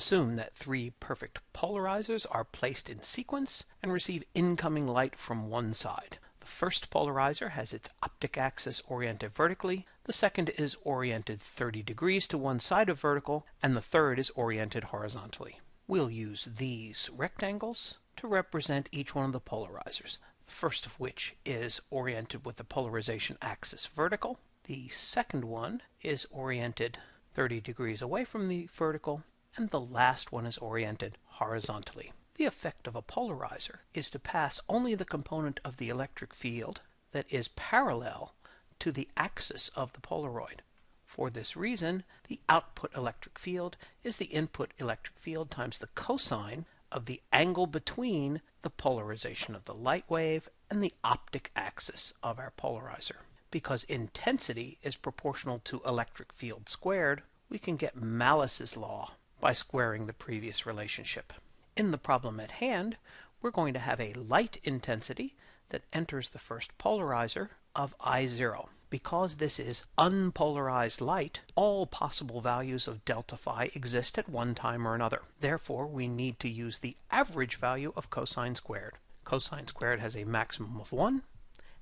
Assume that three perfect polarizers are placed in sequence and receive incoming light from one side. The first polarizer has its optic axis oriented vertically, the second is oriented 30 degrees to one side of vertical, and the third is oriented horizontally. We'll use these rectangles to represent each one of the polarizers, the first of which is oriented with the polarization axis vertical. The second one is oriented 30 degrees away from the vertical, and the last one is oriented horizontally. The effect of a polarizer is to pass only the component of the electric field that is parallel to the axis of the Polaroid. For this reason, the output electric field is the input electric field times the cosine of the angle between the polarization of the light wave and the optic axis of our polarizer. Because intensity is proportional to electric field squared, we can get Malice's law by squaring the previous relationship. In the problem at hand, we're going to have a light intensity that enters the first polarizer of I0. Because this is unpolarized light, all possible values of delta phi exist at one time or another. Therefore, we need to use the average value of cosine squared. Cosine squared has a maximum of 1,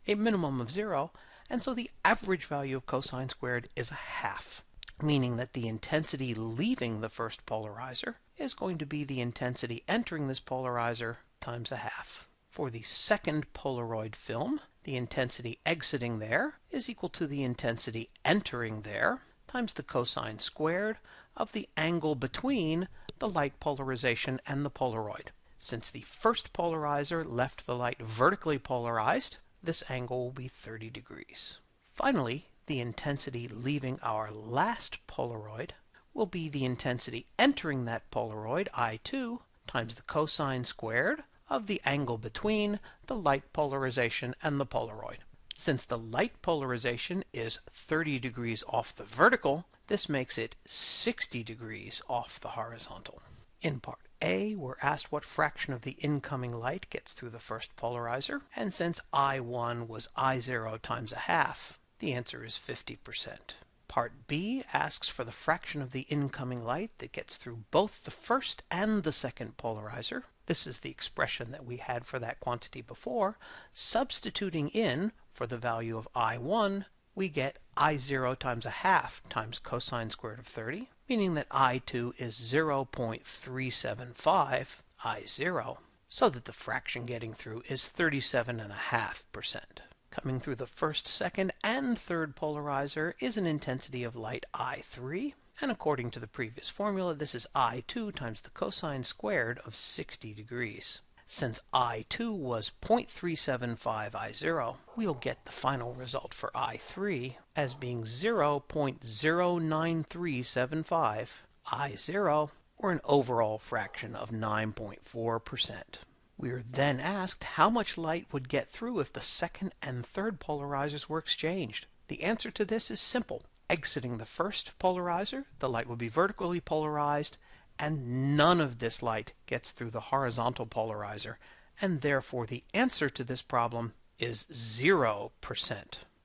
a minimum of 0, and so the average value of cosine squared is a half, meaning that the intensity leaving the first polarizer is going to be the intensity entering this polarizer times a half. For the second Polaroid film, the intensity exiting there is equal to the intensity entering there times the cosine squared of the angle between the light polarization and the Polaroid. Since the first polarizer left the light vertically polarized, this angle will be 30 degrees. Finally, the intensity leaving our last Polaroid will be the intensity entering that Polaroid, I2, times the cosine squared of the angle between the light polarization and the Polaroid. Since the light polarization is 30 degrees off the vertical, this makes it 60 degrees off the horizontal. In part A, we're asked what fraction of the incoming light gets through the first polarizer, and since I1 was I0 times a half, the answer is 50%. Part B asks for the fraction of the incoming light that gets through both the first and the second polarizer. This is the expression that we had for that quantity before. Substituting in for the value of I1, we get I0 times a half times cosine squared of 30, meaning that I2 is 0.375 I0, so that the fraction getting through is 37.5%. Coming through the first, second, and third polarizer is an intensity of light I3, and according to the previous formula, this is I2 times the cosine squared of 60 degrees. Since I2 was 0.375 I0, we'll get the final result for I3 as being 0.09375 I0, or an overall fraction of 9.4%. We are then asked how much light would get through if the second and third polarizers were exchanged. The answer to this is simple. Exiting the first polarizer, the light will be vertically polarized, and none of this light gets through the horizontal polarizer, and therefore the answer to this problem is 0%.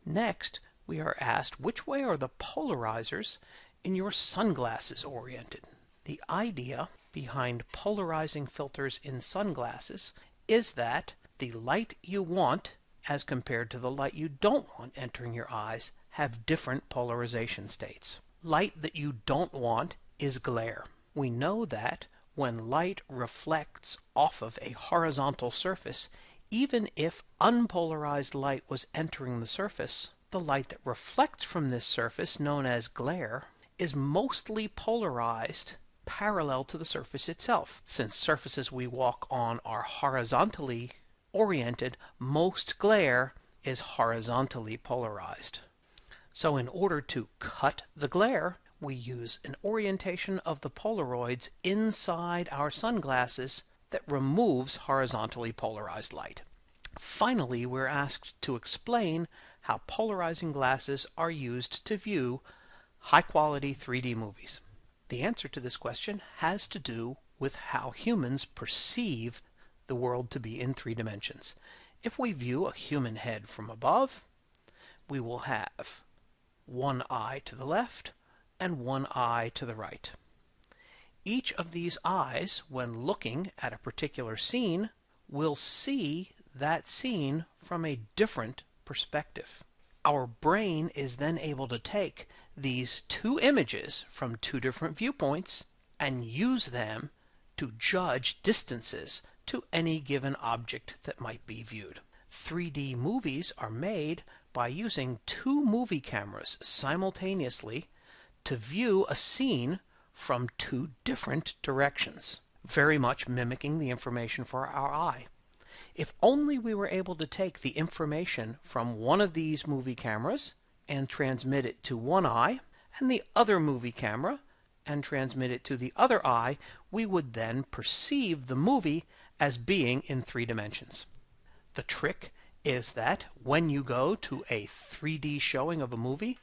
Next, we are asked which way are the polarizers in your sunglasses oriented. The idea behind polarizing filters in sunglasses is that the light you want, as compared to the light you don't want entering your eyes, have different polarization states. Light that you don't want is glare. We know that when light reflects off of a horizontal surface, even if unpolarized light was entering the surface, the light that reflects from this surface, known as glare, is mostly polarized parallel to the surface itself. Since surfaces we walk on are horizontally oriented, most glare is horizontally polarized. So in order to cut the glare, we use an orientation of the Polaroids inside our sunglasses that removes horizontally polarized light. Finally, we're asked to explain how polarizing glasses are used to view high-quality 3D movies. The answer to this question has to do with how humans perceive the world to be in 3 dimensions. If we view a human head from above, we will have one eye to the left and one eye to the right. Each of these eyes, when looking at a particular scene, will see that scene from a different perspective. Our brain is then able to take these two images from two different viewpoints and use them to judge distances to any given object that might be viewed. 3D movies are made by using two movie cameras simultaneously to view a scene from two different directions, very much mimicking the information for our eye. If only we were able to take the information from one of these movie cameras and transmit it to one eye, and the other movie camera and transmit it to the other eye, we would then perceive the movie as being in 3 dimensions. The trick is that when you go to a 3D showing of a movie,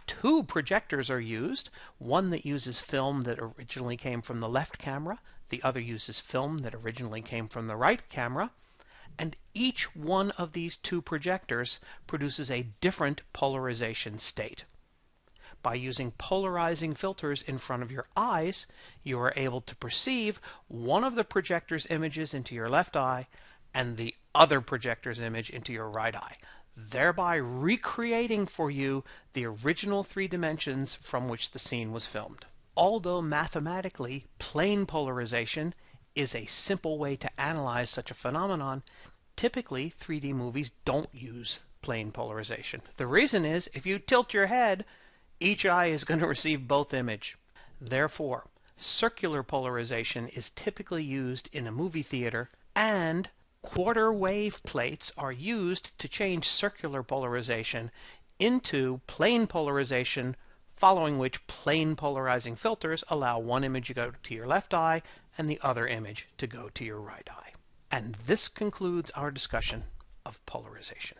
two projectors are used, one that uses film that originally came from the left camera, the other uses film that originally came from the right camera, and each one of these two projectors produces a different polarization state. By using polarizing filters in front of your eyes, you are able to perceive one of the projector's images into your left eye and the other projector's image into your right eye, thereby recreating for you the original 3 dimensions from which the scene was filmed. Although mathematically plane polarization is a simple way to analyze such a phenomenon, typically 3D movies don't use plane polarization. The reason is, if you tilt your head, each eye is going to receive both images. Therefore, circular polarization is typically used in a movie theater, and quarter wave plates are used to change circular polarization into plane polarization, following which plane polarizing filters allow one image to go to your left eye and the other image to go to your right eye. And this concludes our discussion of polarization.